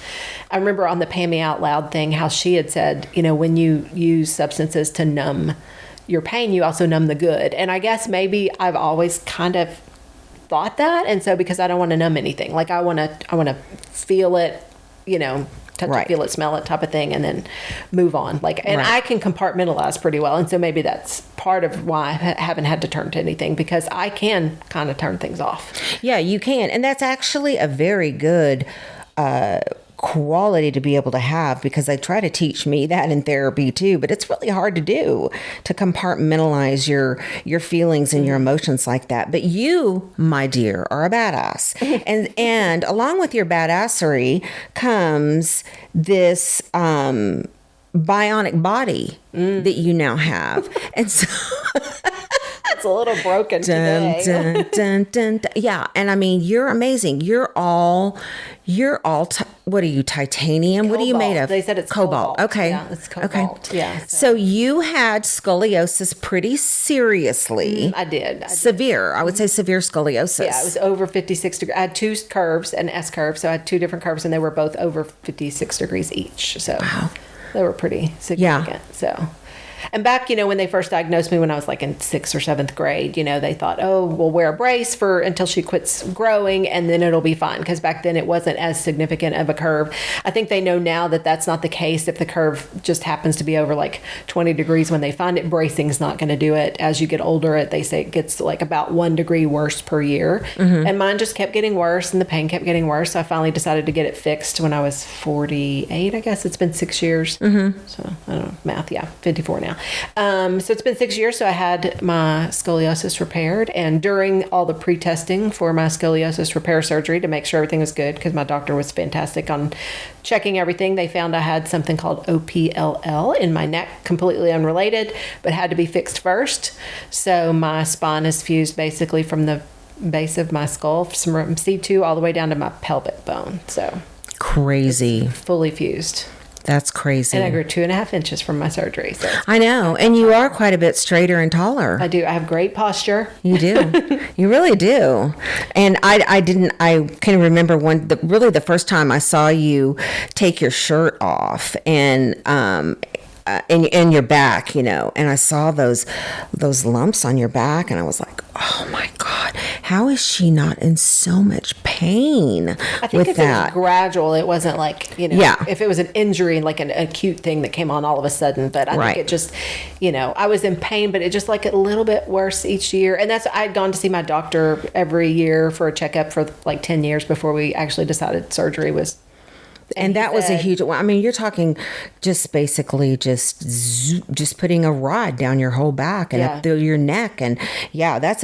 [SPEAKER 4] remember on the Pay Me Out Loud thing, how she had said, when you use substances to numb your pain, you also numb the good. And I guess maybe I've always kind of thought that. And so because I don't want to numb anything, like I want to feel it, touch it, feel it, smell it type of thing, and then move on. I can compartmentalize pretty well. And so maybe that's part of why I haven't had to turn to anything, because I can kind of turn things off.
[SPEAKER 3] Yeah, you can. And that's actually a very good quality to be able to have, because they try to teach me that in therapy too, but it's really hard to do, to compartmentalize your feelings and your emotions like that. But you, my dear, are a badass. and along with your badassery comes this bionic body that you now have. And so
[SPEAKER 4] it's a little broken today.
[SPEAKER 3] Dun, dun, dun, dun. Yeah, and I mean, you're amazing. You're all what are you, titanium?
[SPEAKER 4] Cobalt.
[SPEAKER 3] What are you made of?
[SPEAKER 4] They said it's
[SPEAKER 3] cobalt. Okay.
[SPEAKER 4] Yeah, it's cobalt.
[SPEAKER 3] Okay.
[SPEAKER 4] Yeah.
[SPEAKER 3] So you had scoliosis pretty seriously.
[SPEAKER 4] I did.
[SPEAKER 3] Severe. I would say severe scoliosis.
[SPEAKER 4] Yeah, it was over 56 degrees. I had two curves, an S curve, so I had two different curves, and they were both over 56 degrees each. So they were pretty significant. Yeah. So. And back, when they first diagnosed me when I was like in 6th or 7th grade, they thought, oh, we'll wear a brace until she quits growing and then it'll be fine. Because back then it wasn't as significant of a curve. I think they know now that that's not the case. If the curve just happens to be over like 20 degrees when they find it, bracing's not going to do it. As you get older, they say it gets like about 1 degree worse per year. Mm-hmm. And mine just kept getting worse and the pain kept getting worse. So I finally decided to get it fixed when I was 48, I guess. It's been 6 years. Mm-hmm. So I don't know, math, 54 now. Yeah. So it's been 6 years. So I had my scoliosis repaired, and during all the pre-testing for my scoliosis repair surgery to make sure everything was good, because my doctor was fantastic on checking everything, they found I had something called OPLL in my neck, completely unrelated, but had to be fixed first. So my spine is fused basically from the base of my skull, from C2 all the way down to my pelvic bone. So
[SPEAKER 3] crazy.
[SPEAKER 4] Fully fused.
[SPEAKER 3] That's crazy.
[SPEAKER 4] And I grew 2.5 inches from my surgery. So
[SPEAKER 3] I know. And you are quite a bit straighter and taller.
[SPEAKER 4] I do. I have great posture.
[SPEAKER 3] You do. You really do. And I can remember the first time I saw you take your shirt off and your back, and I saw those lumps on your back, and I was like, oh my God, how is she not in so much pain
[SPEAKER 4] I think
[SPEAKER 3] with
[SPEAKER 4] if
[SPEAKER 3] that?
[SPEAKER 4] it was gradual, it wasn't like, if it was an injury, like an acute thing that came on all of a sudden, but I think it just, I was in pain, but it just like a little bit worse each year. And I'd gone to see my doctor every year for a checkup for like 10 years before we actually decided surgery was.
[SPEAKER 3] And that was a huge, I mean, you're talking just basically just putting a rod down your whole back and up through your neck. And that's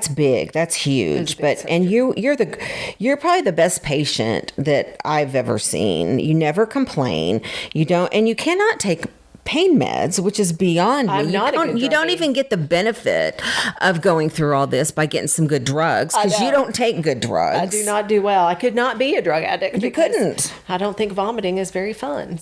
[SPEAKER 3] big. That's huge. You're probably the best patient that I've ever seen. You never complain. You don't, and you cannot take pain meds, which is beyond me. You don't even get the benefit of going through all this by getting some good drugs, because you don't take good drugs.
[SPEAKER 4] I do not do well. I could not be a drug addict.
[SPEAKER 3] You couldn't.
[SPEAKER 4] I don't think vomiting is very fun.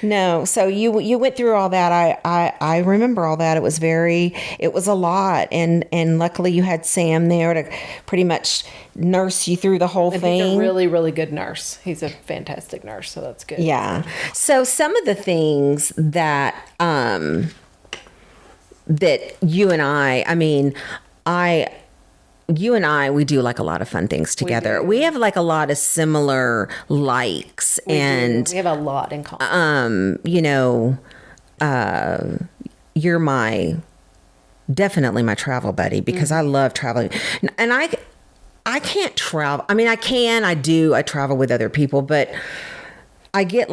[SPEAKER 3] No. So you went through all that. I remember all that. It was a lot. And luckily you had Sam there to pretty much nurse you through the whole thing.
[SPEAKER 4] He's a really, really good nurse. He's a fantastic nurse. So that's good.
[SPEAKER 3] Yeah. So some of the things that that you and I, we do like a lot of fun things together. We have like a lot of similar likes,
[SPEAKER 4] We have a lot in common.
[SPEAKER 3] You're definitely my travel buddy, because I love traveling, and I can't travel. I mean, I travel with other people, but I get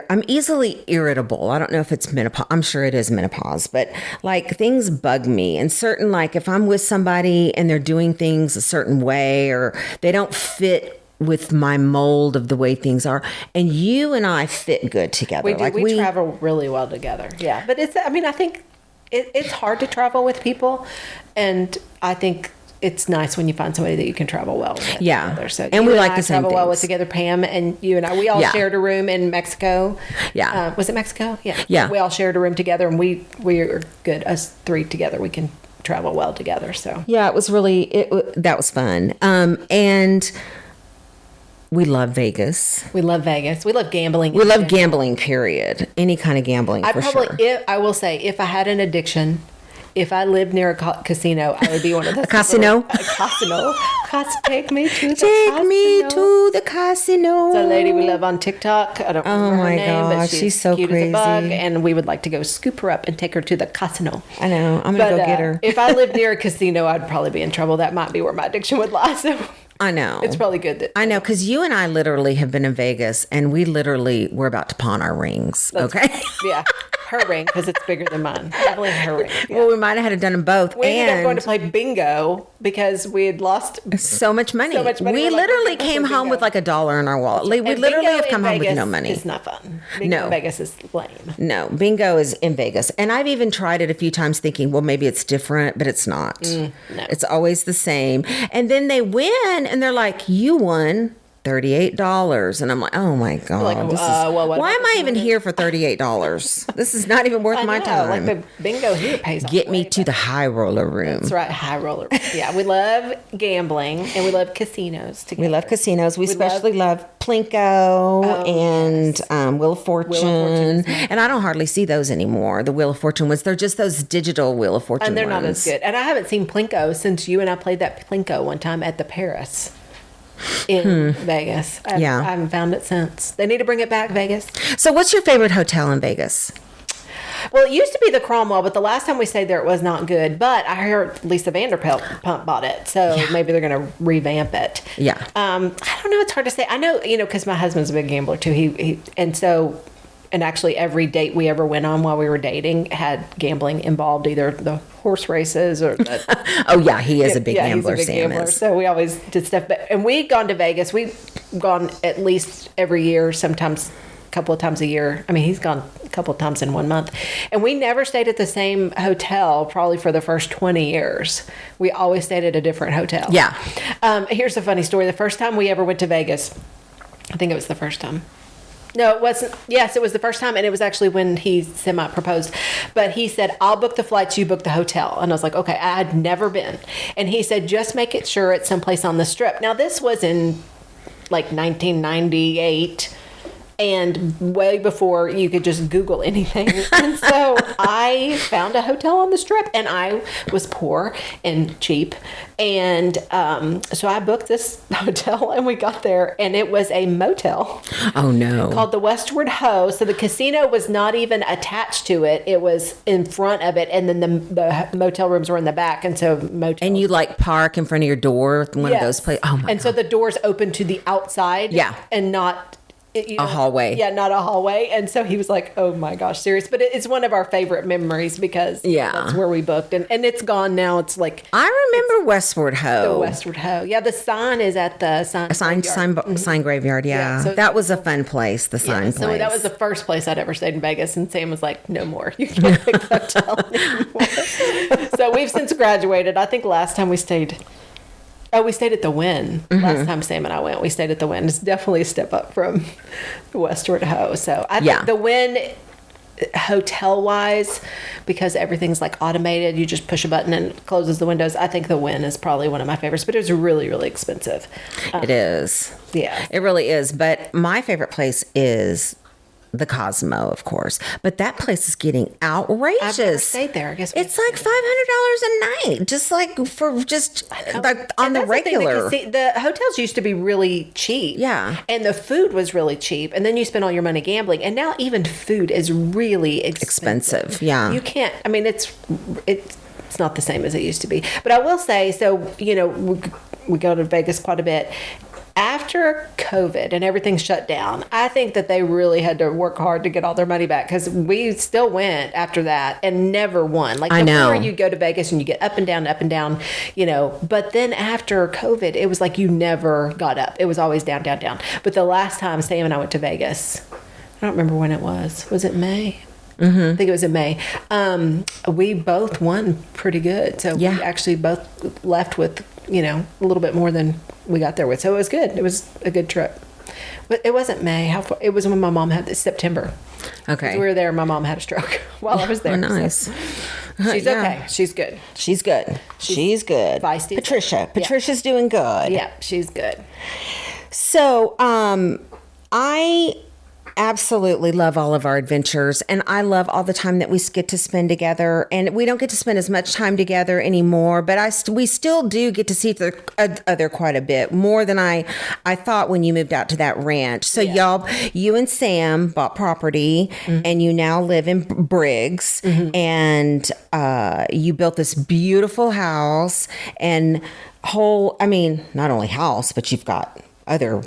[SPEAKER 3] I'm easily irritable. I don't know if it's menopause. I'm sure it is menopause, but like things bug me. And certain, like if I'm with somebody and they're doing things a certain way, or they don't fit with my mold of the way things are, and you and I fit good together.
[SPEAKER 4] We do. We travel really well together. Yeah. But I think it's hard to travel with people. And I think it's nice when you find somebody that you can travel well with.
[SPEAKER 3] Yeah.
[SPEAKER 4] Together. So
[SPEAKER 3] and we like the same
[SPEAKER 4] travel
[SPEAKER 3] things.
[SPEAKER 4] well with together, Pam, and you and I. We all shared a room in Mexico.
[SPEAKER 3] Yeah.
[SPEAKER 4] Was it Mexico? Yeah.
[SPEAKER 3] Yeah.
[SPEAKER 4] We all shared a room together, and we are good. Us three together, we can travel well together. So
[SPEAKER 3] yeah, it was that was fun. And we love Vegas.
[SPEAKER 4] We love Vegas. We love gambling.
[SPEAKER 3] We love gambling, period. Any kind of gambling, sure.
[SPEAKER 4] I will say, if I had an addiction, if I lived near a casino, I would be one of those.
[SPEAKER 3] A casino?
[SPEAKER 4] A casino. Take me to the
[SPEAKER 3] Take me to the casino.
[SPEAKER 4] It's a lady we love on TikTok. I don't remember her name, but she's
[SPEAKER 3] so
[SPEAKER 4] cute
[SPEAKER 3] crazy.
[SPEAKER 4] as a bug, and we would like to go scoop her up and take her to the casino.
[SPEAKER 3] I know. I'm going to go get her.
[SPEAKER 4] If I lived near a casino, I'd probably be in trouble. That might be where my addiction would lie. So
[SPEAKER 3] I know.
[SPEAKER 4] it's probably good that
[SPEAKER 3] I know, because you and I literally have been in Vegas, and we literally were about to pawn our rings. Okay.
[SPEAKER 4] Yeah. Her ring, because it's bigger than mine. Definitely her ring. Yeah.
[SPEAKER 3] Well, we might have had to done them both.
[SPEAKER 4] We ended up going to play bingo because we had lost
[SPEAKER 3] so much money. We
[SPEAKER 4] We're
[SPEAKER 3] literally came home with like $1 in our wallet. We literally have come home with no money.
[SPEAKER 4] It's not fun. Bingo in Vegas is lame.
[SPEAKER 3] No, bingo is in Vegas. And I've even tried it a few times thinking, well, maybe it's different, but it's not.
[SPEAKER 4] No.
[SPEAKER 3] It's always the same. And then they win and they're like, you won $38. And I'm like, oh my God.
[SPEAKER 4] Like,
[SPEAKER 3] why am I even here for $38? This is not even worth my time.
[SPEAKER 4] Like the bingo here pays off.
[SPEAKER 3] Get me to the high roller room.
[SPEAKER 4] That's right, high roller. Yeah, we love gambling and we love casinos together.
[SPEAKER 3] We love casinos. We especially love Plinko and Wheel of Fortune. And I don't hardly see those anymore. The Wheel of Fortune ones. They're just those digital Wheel of Fortune
[SPEAKER 4] and they're
[SPEAKER 3] ones.
[SPEAKER 4] not as good. And I haven't seen Plinko since you and I played that Plinko one time at the Paris in Vegas. I haven't found it since. They need to bring it back, Vegas.
[SPEAKER 3] So what's your favorite hotel in Vegas?
[SPEAKER 4] Well, it used to be the Cromwell, but the last time we stayed there, it was not good. But I heard Lisa Vanderpump bought it, so maybe they're going to revamp it.
[SPEAKER 3] Yeah.
[SPEAKER 4] I don't know. It's hard to say. I know, because my husband's a big gambler too. He and so and actually every date we ever went on while we were dating had gambling involved, either the horse races or the...
[SPEAKER 3] Oh, yeah, he is a big gambler,
[SPEAKER 4] he's a big
[SPEAKER 3] Sam
[SPEAKER 4] gambler.
[SPEAKER 3] is.
[SPEAKER 4] So we always did stuff. And we'd gone to Vegas. We've gone at least every year, sometimes a couple of times a year. I mean, he's gone a couple of times in 1 month. And we never stayed at the same hotel probably for the first 20 years. We always stayed at a different hotel.
[SPEAKER 3] Yeah.
[SPEAKER 4] Here's a funny story. The first time we ever went to Vegas, I think it was the first time. No, it wasn't. Yes, it was the first time, and it was actually when he semi-proposed. But he said, I'll book the flights, you book the hotel. And I was like, okay, I had never been. And he said, just make it sure it's someplace on the Strip. Now, this was in, like, 1998, and way before you could just Google anything. And so I found a hotel on the Strip, and I was poor and cheap. And so I booked this hotel, and we got there, and it was a motel.
[SPEAKER 3] Oh, no.
[SPEAKER 4] Called the Westward Ho. So the casino was not even attached to it. It was in front of it, and then the motel rooms were in the back. And so motel.
[SPEAKER 3] And you like park in front of your door, one of
[SPEAKER 4] Yes.
[SPEAKER 3] those places. Oh, my
[SPEAKER 4] And
[SPEAKER 3] God.
[SPEAKER 4] so the doors open to the outside.
[SPEAKER 3] Yeah.
[SPEAKER 4] And not...
[SPEAKER 3] A hallway.
[SPEAKER 4] Yeah, not a hallway. And so he was like, oh my gosh, serious. But it's one of our favorite memories because that's where we booked. And it's gone now. It's like...
[SPEAKER 3] I remember Westward Ho.
[SPEAKER 4] The Westward Ho. Yeah, the sign is at the sign graveyard.
[SPEAKER 3] Sign graveyard, yeah.
[SPEAKER 4] Yeah, so-
[SPEAKER 3] that was a fun place, the sign place.
[SPEAKER 4] So that was the first place I'd ever stayed in Vegas, and Sam was like, no more. You can't pick the hotel anymore. So we've since graduated. I think last time we stayed... Oh, we stayed at the Wynn. Last time Sam and I went, we stayed at the Wynn. It's definitely a step up from the Westward Ho. So I think the Wynn, hotel-wise, because everything's like automated, you just push a button and it closes the windows. I think the Wynn is probably one of my favorites, but it was really, really expensive.
[SPEAKER 3] It is.
[SPEAKER 4] Yeah.
[SPEAKER 3] It really is. But my favorite place is the Cosmo, of course. But that place is getting outrageous.
[SPEAKER 4] I've never stayed there. I guess
[SPEAKER 3] it's like $500 a night, just like for just like on the regular.
[SPEAKER 4] The hotels used to be really cheap.
[SPEAKER 3] Yeah.
[SPEAKER 4] And the food was really cheap. And then you spend all your money gambling. And now even food is really expensive.
[SPEAKER 3] Yeah.
[SPEAKER 4] You can't, I mean, it's not the same as it used to be. But I will say, so, you know, we go to Vegas quite a bit. After COVID and everything shut down, I think that they really had to work hard to get all their money back, because we still went after that and never won. Like before, you go to Vegas and you get up and down, you know. But then after COVID, it was like you never got up. It was always down, down, down. But the last time Sam and I went to Vegas, I don't remember when it was. Was it May? I think it was in May. We both won pretty good. So we actually both left with, you know, a little bit more than we got there with. So it was good. It was a good trip. But it wasn't May. How far? It was when my mom had this September.
[SPEAKER 3] Okay.
[SPEAKER 4] We were there. My mom had a stroke while I was there.
[SPEAKER 3] Oh, nice.
[SPEAKER 4] So she's okay. She's good.
[SPEAKER 3] She's good. She's good.
[SPEAKER 4] Feisty.
[SPEAKER 3] Patricia's doing good.
[SPEAKER 4] Yeah, she's good.
[SPEAKER 3] So, I absolutely love all of our adventures, and I love all the time that we get to spend together. And we don't get to spend as much time together anymore, but we still do get to see each other quite a bit, more than I thought when you moved out to that ranch. So you and Sam bought property, and you now live in Briggs, and you built this beautiful house and not only house, but you've got other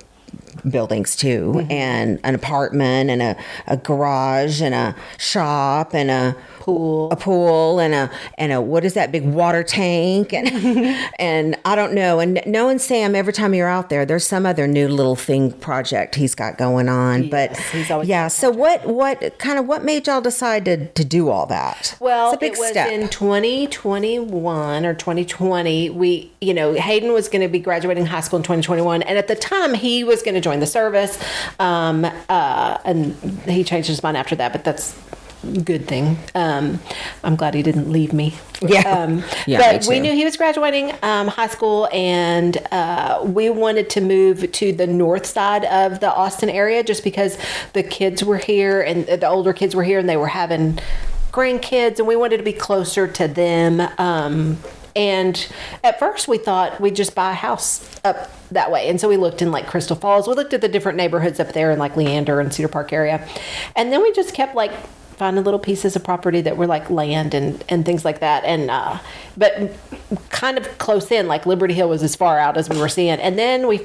[SPEAKER 3] buildings too, and an apartment and a garage and a shop and a pool and a what is that big water tank and I don't know, and knowing Sam, every time you're out there, there's some other new little project he's got going on. But
[SPEAKER 4] he's always
[SPEAKER 3] so what made y'all decide to do all that?
[SPEAKER 4] Well,
[SPEAKER 3] it's a big
[SPEAKER 4] it was
[SPEAKER 3] step.
[SPEAKER 4] in 2021 or 2020. We, you know, Hayden was going to be graduating high school in 2021, and at the time he was going to join the service, and he changed his mind after that, but that's a good thing. I'm glad he didn't leave me. But we knew he was graduating high school, and we wanted to move to the north side of the Austin area just because the kids were here, and the older kids were here, and they were having grandkids, and we wanted to be closer to them. And at first we thought we'd just buy a house up that way. And so we looked in like Crystal Falls. We looked at the different neighborhoods up there in like Leander and Cedar Park area. And then we just kept like finding little pieces of property that were like land and things like that. And, but kind of close in, like Liberty Hill was as far out as we were seeing. And then we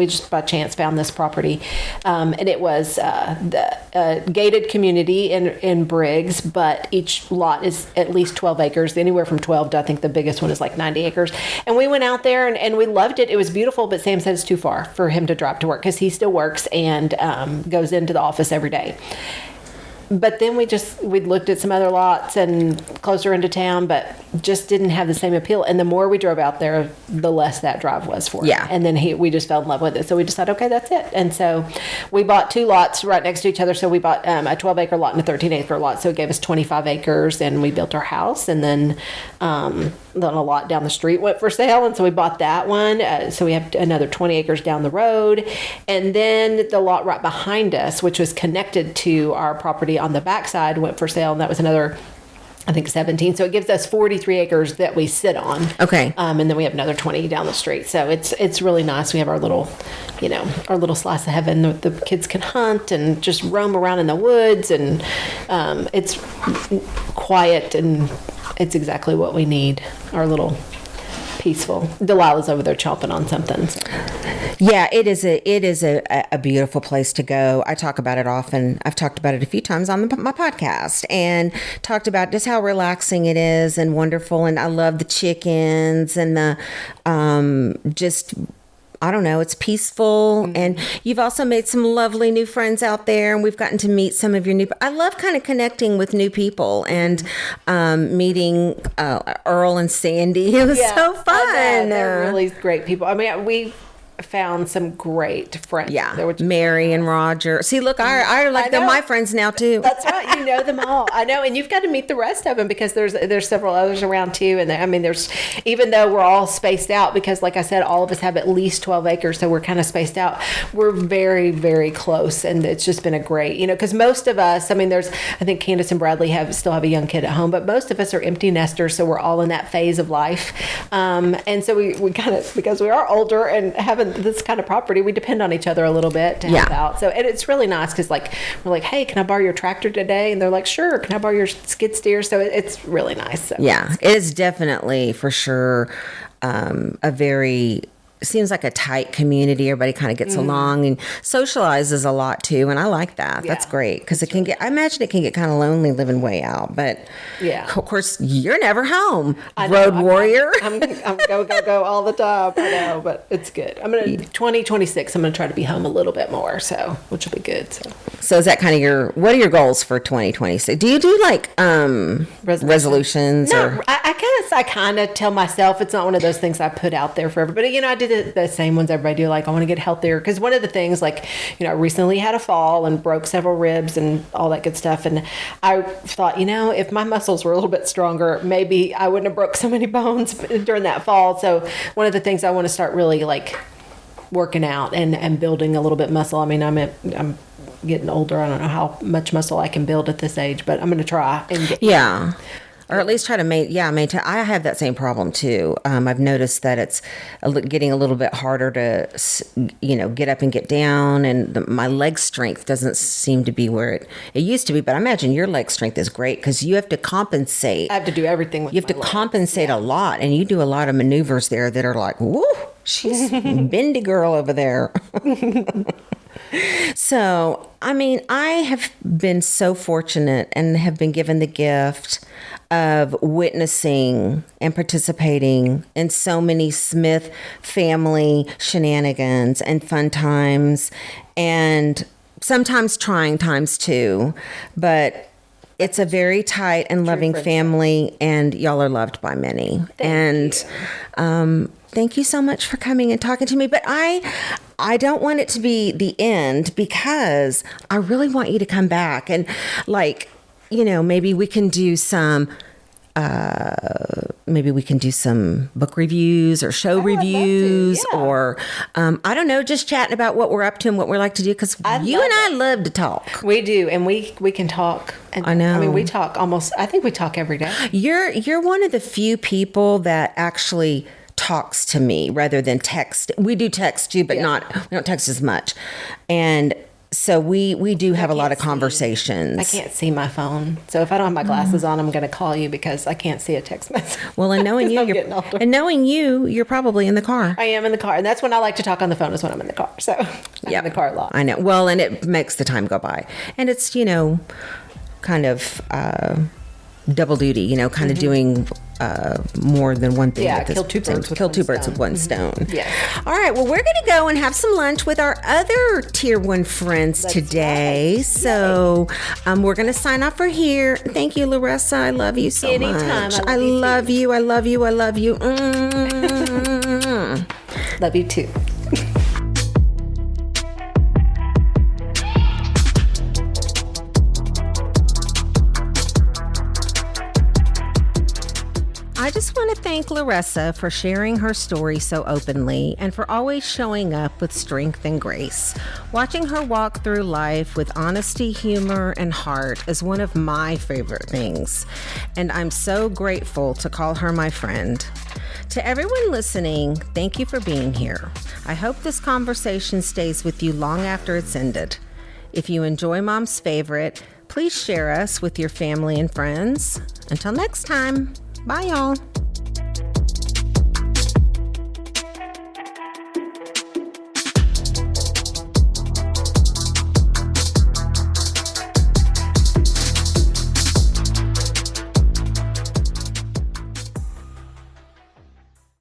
[SPEAKER 4] just by chance found this property. And it was the gated community in Briggs, but each lot is at least 12 acres, anywhere from 12 to I think the biggest one is like 90 acres. And we went out there and we loved it. It was beautiful, but Sam said it's too far for him to drive to work because he still works and goes into the office every day. But then we'd looked at some other lots and closer into town, but just didn't have the same appeal. And the more we drove out there, the less that drive was for him. And then we just fell in love with it. So we decided, okay, that's it. And so we bought 2 lots right next to each other. So we bought a 12-acre lot and a 13-acre lot. So it gave us 25 acres, and we built our house. And then a lot down the street went for sale, and so we bought that one. So we have another 20 acres down the road. And then the lot right behind us, which was connected to our property on the backside, went for sale, and that was another, I think, 17. So it gives us 43 acres that we sit on.
[SPEAKER 3] Okay.
[SPEAKER 4] And then we have another 20 down the street. So it's really nice. We have our little, our little slice of heaven. The kids can hunt and just roam around in the woods, and it's quiet, and it's exactly what we need. Our little peaceful. Delilah's over there chomping on something. So.
[SPEAKER 3] Yeah, it is a beautiful place to go. I talk about it often. I've talked about it a few times on my podcast and talked about just how relaxing it is and wonderful. And I love the chickens and the I don't know, it's peaceful. Mm-hmm. And you've also made some lovely new friends out there, and we've gotten to meet some of your I love kind of connecting with new people and meeting Earl and Sandy. It was so fun.
[SPEAKER 4] They're really great people. I mean, we found some great friends.
[SPEAKER 3] Yeah, Mary and Roger. See, look, I like them. My friends now too.
[SPEAKER 4] That's right. You know them all. I know, and you've got to meet the rest of them because there's several others around too. And there's, even though we're all spaced out, because like I said, all of us have at least 12 acres, so we're kind of spaced out. We're very, very close, and it's just been a great, because most of us, I think Candace and Bradley still have a young kid at home, but most of us are empty nesters, so we're all in that phase of life. And so we kind of, because we are older and haven't this kind of property, we depend on each other a little bit to help out. So, and it's really nice because we're like, hey, can I borrow your tractor today? And they're like, sure. Can I borrow your skid steer? So it's really nice. So.
[SPEAKER 3] Yeah, it is definitely for sure seems like a tight community. Everybody kind of gets along and socializes a lot too. And I like that. That's great. Because I imagine it can get kind of lonely living way out. But of course, you're never home. Road warrior.
[SPEAKER 4] I'm go all the time. I know, but it's good. 2026, I'm going to try to be home a little bit more. So, which will be good.
[SPEAKER 3] So is that kind of what are your goals for 2026? Do you do like resolutions?
[SPEAKER 4] No, I kind of tell myself, it's not one of those things I put out there for everybody. I did the same ones everybody do. Like, I want to get healthier. Because one of the things, I recently had a fall and broke several ribs and all that good stuff. And I thought, if my muscles were a little bit stronger, maybe I wouldn't have broke so many bones during that fall. So one of the things I want to start really working out and building a little bit muscle. I'm getting older. I don't know how much muscle I can build at this age, but I'm going to try and
[SPEAKER 3] or at least try to maintain. I have that same problem too. I've noticed that it's getting a little bit harder to, get up and get down, and my leg strength doesn't seem to be where it used to be. But I imagine your leg strength is great because you have to compensate.
[SPEAKER 4] I have to do everything with
[SPEAKER 3] You have to compensate a lot, and you do a lot of maneuvers there that are like, woo, she's bendy girl over there. So, I have been so fortunate and have been given the gift of witnessing and participating in so many Smith family shenanigans and fun times, and sometimes trying times too, but it's a very tight and loving family, and y'all are loved by many. Thank you so much for coming and talking to me. But I don't want it to be the end, because I really want you to come back and maybe we can do some book reviews or show reviews or I don't know, just chatting about what we're up to and what we like to do, because you and I love to talk.
[SPEAKER 4] We do, and we can talk. And
[SPEAKER 3] I know.
[SPEAKER 4] we talk I think we talk every day.
[SPEAKER 3] You're one of the few people that actually talks to me rather than text. We do text too, but we don't text as much. And So we do have a lot of
[SPEAKER 4] can't see.
[SPEAKER 3] conversations.
[SPEAKER 4] I can't see my phone. So if I don't have my glasses on, I'm going to call you because I can't see a text message.
[SPEAKER 3] Well, and knowing you,
[SPEAKER 4] I'm getting older.
[SPEAKER 3] you're probably in the car.
[SPEAKER 4] I am in the car. And that's when I like to talk on the phone is when I'm in the car. So I'm in the car a lot.
[SPEAKER 3] I know. Well, and it makes the time go by. And it's, kind of double duty, kind of doing more than one thing.
[SPEAKER 4] Yeah,
[SPEAKER 3] at this
[SPEAKER 4] kill two
[SPEAKER 3] same-
[SPEAKER 4] birds with
[SPEAKER 3] kill
[SPEAKER 4] one
[SPEAKER 3] two birds
[SPEAKER 4] stone.
[SPEAKER 3] with one stone.
[SPEAKER 4] Yes.
[SPEAKER 3] All right. Well, we're going to go and have some lunch with our other Tier 1 friends today.
[SPEAKER 4] right.
[SPEAKER 3] So we're going to sign off for here. Thank you, Luressa. I love you so
[SPEAKER 4] Anytime.
[SPEAKER 3] much.
[SPEAKER 4] I love you
[SPEAKER 3] I love you. I love you.
[SPEAKER 4] Love you too.
[SPEAKER 3] I just want to thank Luressa for sharing her story so openly and for always showing up with strength and grace. Watching her walk through life with honesty, humor, and heart is one of my favorite things, and I'm so grateful to call her my friend. To everyone listening, thank you for being here. I hope this conversation stays with you long after it's ended. If you enjoy Mom's Favorite, please share us with your family and friends. Until next time. Bye, y'all.